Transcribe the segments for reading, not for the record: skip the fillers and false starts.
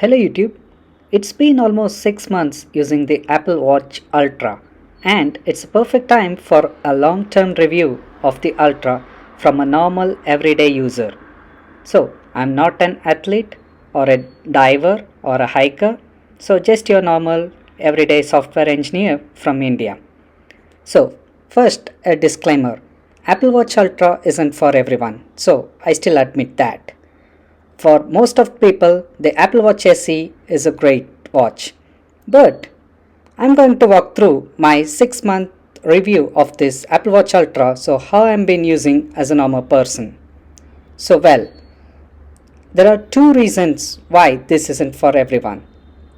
Hello YouTube. It's been almost 6 months using the Apple Watch Ultra, and it's a perfect time for a long-term review of the Ultra from a normal everyday user. So, I'm not an athlete or a diver or a hiker, so just your normal everyday software engineer from India. So, first a disclaimer. Apple Watch Ultra isn't for everyone, so I still admit that. For most of people, the Apple Watch SE is a great watch. But I'm going to walk through my 6-month review of this Apple Watch Ultra, so how I'm been using as a normal person. There are two reasons why this isn't for everyone.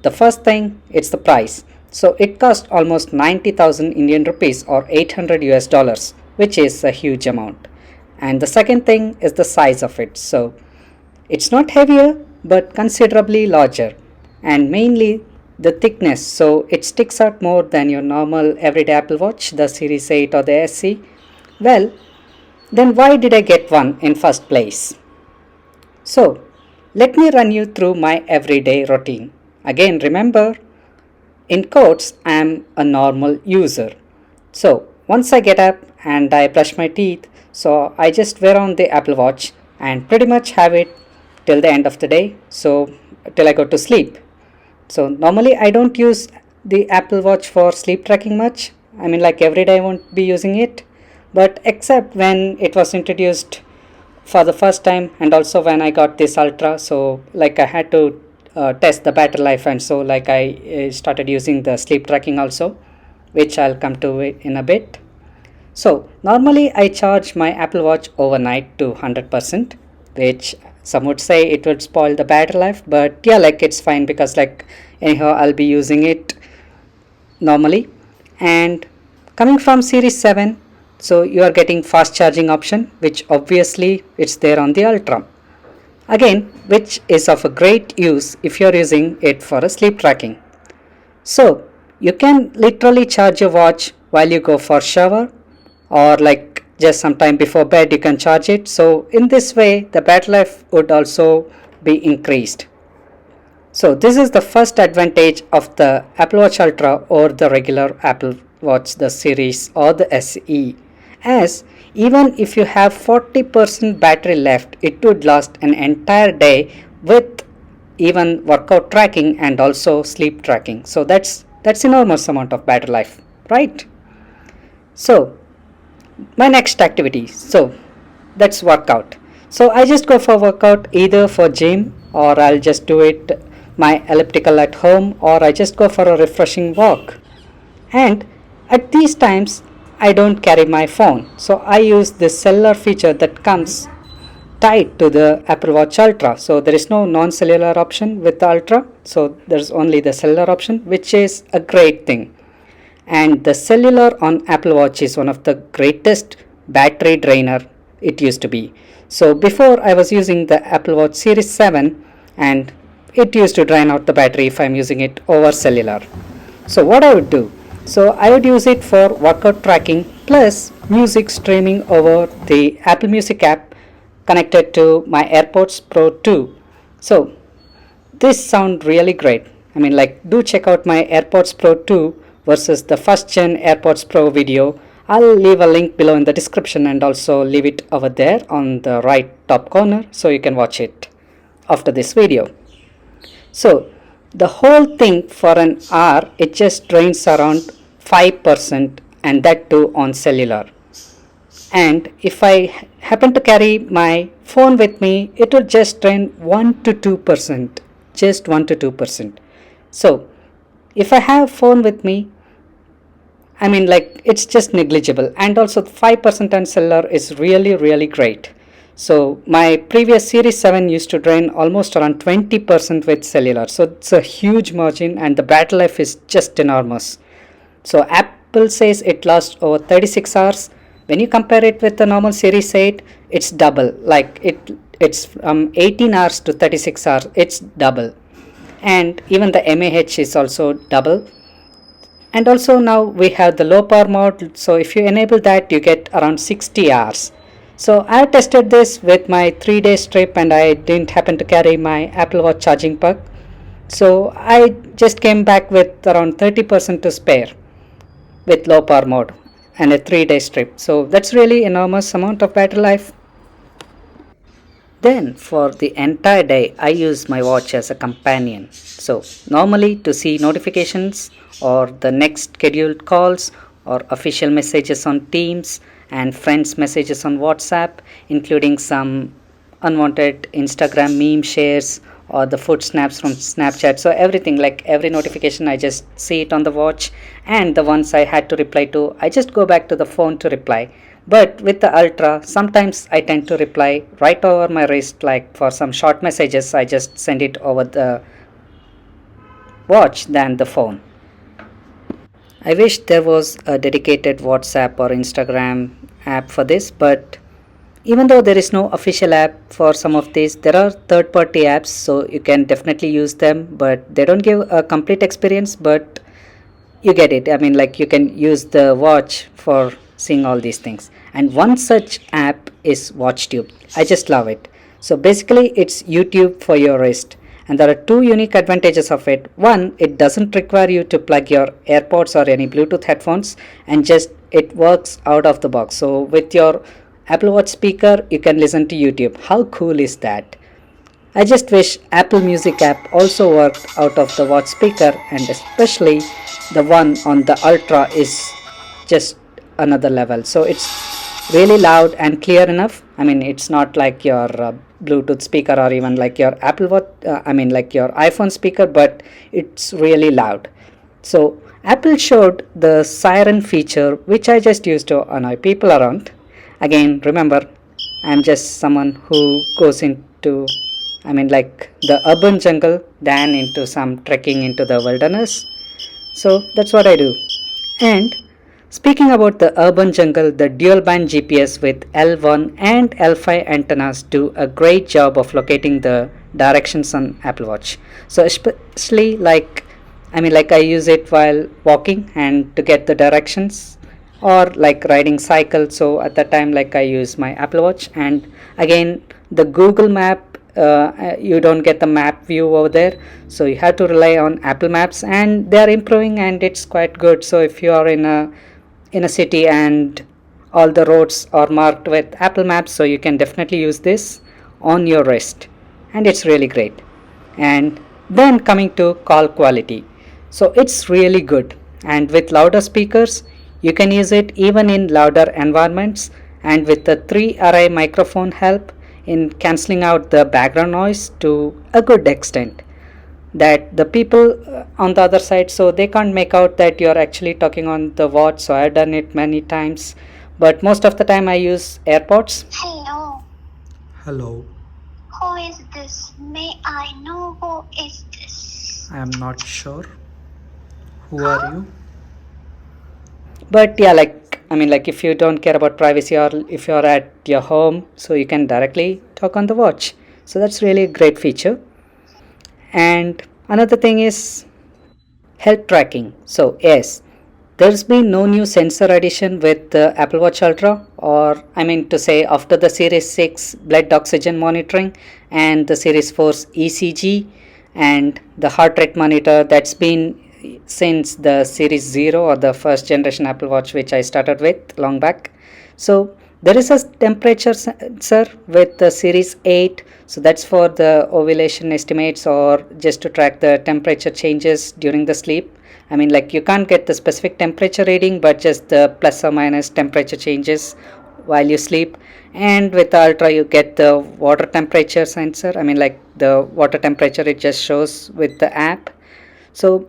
The first thing, it's the price. So it cost almost 90,000 Indian rupees or 800 US dollars, which is a huge amount. And the second thing is the size of it. So it's not heavier but considerably larger, and mainly the thickness, so it sticks out more than your normal everyday Apple Watch, the Series 8 or the SE. Well, then why did I get one in first place? So, let me run you through my everyday routine. Again, remember, in quotes, I am a normal user. So, once I get up and I brush my teeth, so I just wear on the Apple Watch and pretty much have it till the end of the day, so till I go to sleep. So normally I don't use the Apple Watch for sleep tracking much. I mean, like every day I won't be using it, but except when it was introduced for the first time, and also when I got this Ultra, so like I had to test the battery life, and so like I started using the sleep tracking also, which I'll come to it in a bit. So normally I charge my Apple Watch overnight to 100%, which some would say it would spoil the battery life, but yeah, like it's fine because like anyhow I'll be using it normally. And coming from Series 7, so you are getting fast charging option, which obviously it's there on the Ultra. Again, which is of a great use if you're using it for a sleep tracking. So you can literally charge your watch while you go for shower, or like just sometime before bed you can charge it. So in this way the battery life would also be increased. So this is the first advantage of the Apple Watch Ultra or the regular Apple Watch, the series or the SE, as even if you have 40% battery left, it would last an entire day with even workout tracking and also sleep tracking. So that's enormous amount of battery life, right? So my next activity, so that's workout. So I just go for workout either for gym, or I'll just do it my elliptical at home, or I just go for a refreshing walk. And at these times I don't carry my phone, so I use this cellular feature that comes tied to the Apple Watch Ultra. So there is no non-cellular option with the Ultra, so there's only the cellular option, which is a great thing. And the cellular on Apple Watch is one of the greatest battery drainer it used to be. So before I was using the Apple Watch Series 7, and it used to drain out the battery if I'm using it over cellular. So what I would do, so I would use it for workout tracking plus music streaming over the Apple Music app connected to my AirPods Pro 2. So this sound really great. I mean, like, do check out my AirPods Pro 2 versus the first gen AirPods Pro video. I'll leave a link below in the description and also leave it over there on the right top corner so you can watch it after this video. So the whole thing for an hour, it just drains around 5%, and that too on cellular. And if I happen to carry my phone with me, it would just drain 1 to 2%, just 1 to 2%. So if I have phone with me, I mean, like, it's just negligible, and also 5% on cellular is really great. So my previous Series 7 used to drain almost around 20% with cellular, so it's a huge margin, and the battery life is just enormous. So Apple says it lasts over 36 hours. When you compare it with the normal Series 8, it's double. Like it's from 18 hours to 36 hours, it's double. And even the mAh is also double. And also now we have the low power mode, so if you enable that you get around 60 hours. So I tested this with my 3-day trip, and I didn't happen to carry my Apple Watch charging plug. So I just came back with around 30% to spare with low power mode and a 3 day trip. So that's really enormous amount of battery life. Then for the entire day I use my watch as a companion. So normally to see notifications or the next scheduled calls or official messages on Teams and friends messages on WhatsApp, including some unwanted Instagram meme shares or the food snaps from Snapchat. So everything, like every notification, I just see it on the watch, and the ones I had to reply to, I just go back to the phone to reply. But with the Ultra, sometimes I tend to reply right over my wrist, like for some short messages, I just send it over the watch than the phone. I wish there was a dedicated WhatsApp or Instagram app for this, but even though there is no official app for some of these, there are third party apps, so you can definitely use them, but they don't give a complete experience, but you get it. I mean, like you can use the watch for seeing all these things. And one such app is WatchTube. I just love it. So basically, it's YouTube for your wrist. And there are two unique advantages of it. One, it doesn't require you to plug your AirPods or any Bluetooth headphones, and just it works out of the box. So with your Apple Watch speaker, you can listen to YouTube. How cool is that? I just wish Apple Music app also worked out of the watch speaker, and especially the one on the Ultra is just another level. So it's really loud and clear enough. I mean, it's not like your Bluetooth speaker or even like your Apple Watch, like your iPhone speaker, but it's really loud. So Apple showed the siren feature, which I just used to annoy people around. Again, remember, I'm just someone who goes into, like the urban jungle than into some trekking into the wilderness. So that's what I do. And speaking about the urban jungle, the dual band GPS with L1 and L5 antennas do a great job of locating the directions on Apple Watch. So especially like I use it while walking and to get the directions, or like riding cycle. So at that time, like I use my Apple Watch. And again, the Google map, you don't get the map view over there, so you have to rely on Apple Maps, and they are improving and it's quite good. So if you are in a city and all the roads are marked with Apple Maps, so you can definitely use this on your wrist, and it's really great. And then coming to call quality, so it's really good, and with louder speakers you can use it even in louder environments, and with the 3 array microphone help in cancelling out the background noise to a good extent that the people on the other side, so they can't make out that you're actually talking on the watch. So I've done it many times, but most of the time I use AirPods. Hello. Hello, Who is this? May I know who is this? I am not sure. Who are you? But yeah, like if you don't care about privacy, or if you're at your home, so you can directly talk on the watch. So that's really a great feature. And another thing is health tracking. So yes, there's been no new sensor addition with the Apple Watch Ultra, or to say after the Series 6 blood oxygen monitoring and the Series 4's ECG and the heart rate monitor that's been since the Series 0 or the first generation Apple Watch, which I started with long back. So there is a temperature sensor with the Series 8, so that's for the ovulation estimates or just to track the temperature changes during the sleep. Like you can't get the specific temperature reading, but just the plus or minus temperature changes while you sleep. And with the Ultra you get the water temperature sensor. Like the water temperature, it just shows with the app. So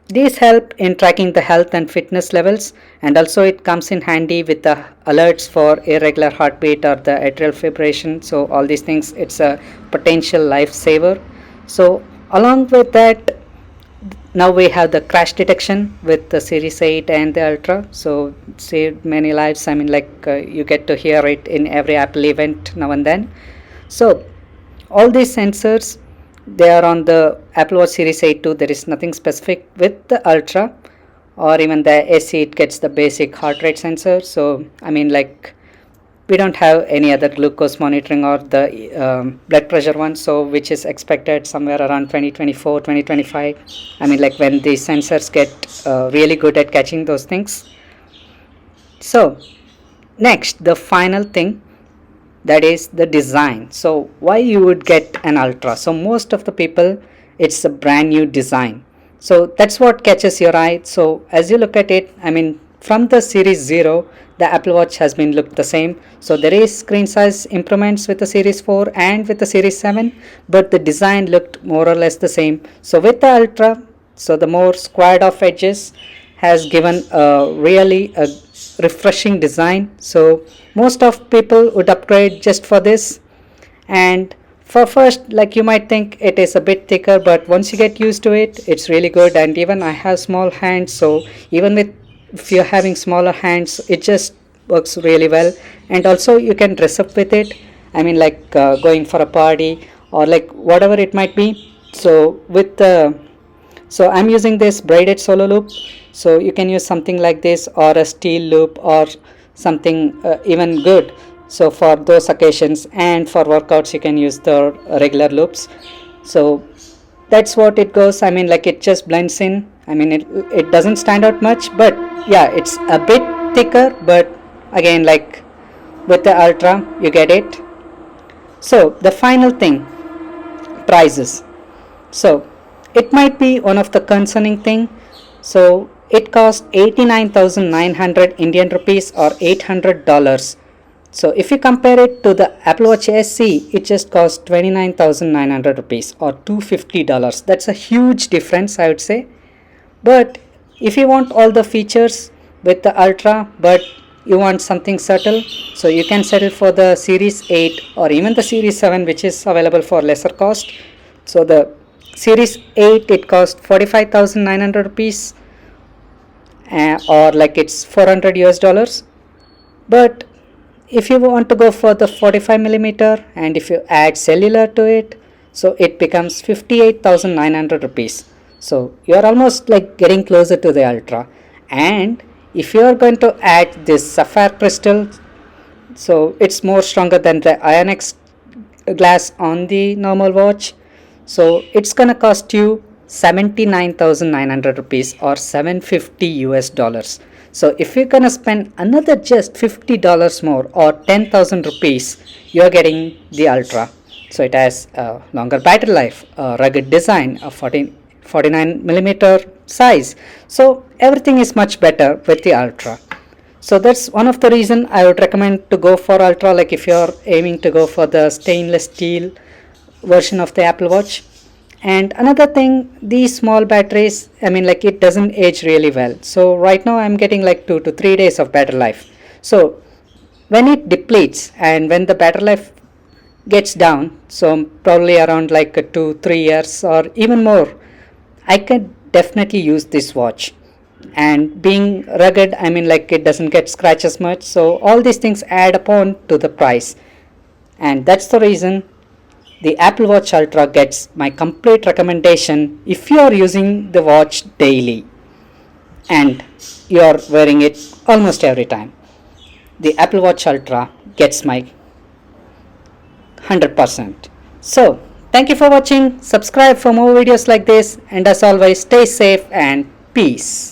these help in tracking the health and fitness levels, and also it comes in handy with the alerts for irregular heartbeat or the atrial fibrillation. So all these things, it's a potential lifesaver. So along with that, now we have the crash detection with the Series 8 and the Ultra, so saved many lives. You get to hear it in every Apple event now and then. So all these sensors, they are on the Apple Watch Series 8 too. There is nothing specific with the Ultra, or even the SE, it gets the basic heart rate sensor. So we don't have any other glucose monitoring or the blood pressure one, so which is expected somewhere around 2024 2025. I mean, like when the sensors get really good at catching those things. So next, the final thing, that is the design. So why you would get an Ultra? So most of the people, it's a brand new design, so that's what catches your eye. So as you look at it, I mean, from the series 0, the Apple Watch has been looked the same. So there is screen size improvements with the series 4 and with the series 7, but the design looked more or less the same. So with the Ultra, so the more squared off edges has given a really a refreshing design. So most of people would upgrade just for this. And for first, like, you might think it is a bit thicker, but once you get used to it, it's really good. And even I have small hands, so even with if you're having smaller hands, it just works really well. And also you can dress up with it, I mean, like going for a party or like whatever it might be. So with the so I'm using this braided solo loop, so you can use something like this or a steel loop or something even good, so for those occasions. And for workouts you can use the regular loops. So that's what it goes. I mean, like, it just blends in. I mean, it doesn't stand out much, but yeah, it's a bit thicker, but again, like with the Ultra, you get it. So the final thing, prices. So it might be one of the concerning thing. So it cost 89,900 Indian rupees or $800. So if you compare it to the Apple Watch SE, it just cost 29,900 rupees or $250. That's a huge difference, I would say. But if you want all the features with the Ultra, but you want something subtle, so you can settle for the Series 8 or even the Series 7, which is available for lesser cost. So the Series 8, it cost 45,900 rupees or like it's $400. But if you want to go for the 45mm and if you add cellular to it, so it becomes 58,900 rupees. So you're almost like getting closer to the Ultra. And if you're going to add this sapphire crystal, so it's more stronger than the Ionix glass on the normal watch. So it's gonna cost you 79,900 rupees or $750. So if you're gonna spend another just $50 more or 10,000 rupees, you're getting the Ultra. So it has a longer battery life, a rugged design, a 49mm size. So everything is much better with the Ultra. So that's one of the reason I would recommend to go for Ultra, like if you're aiming to go for the stainless steel version of the Apple Watch. And another thing, these small batteries, I mean, like, it doesn't age really well. So right now I'm getting like 2 to 3 days of battery life. So when it depletes and when the battery life gets down, so probably around like 2-3 years or even more, I can definitely use this watch. And being rugged, I mean, like, it doesn't get scratches much. So all these things add upon to the price, and that's the reason the Apple Watch Ultra gets my complete recommendation if you are using the watch daily and you are wearing it almost every time. The Apple Watch Ultra gets my 100%. So thank you for watching. Subscribe for more videos like this, and as always, stay safe and peace.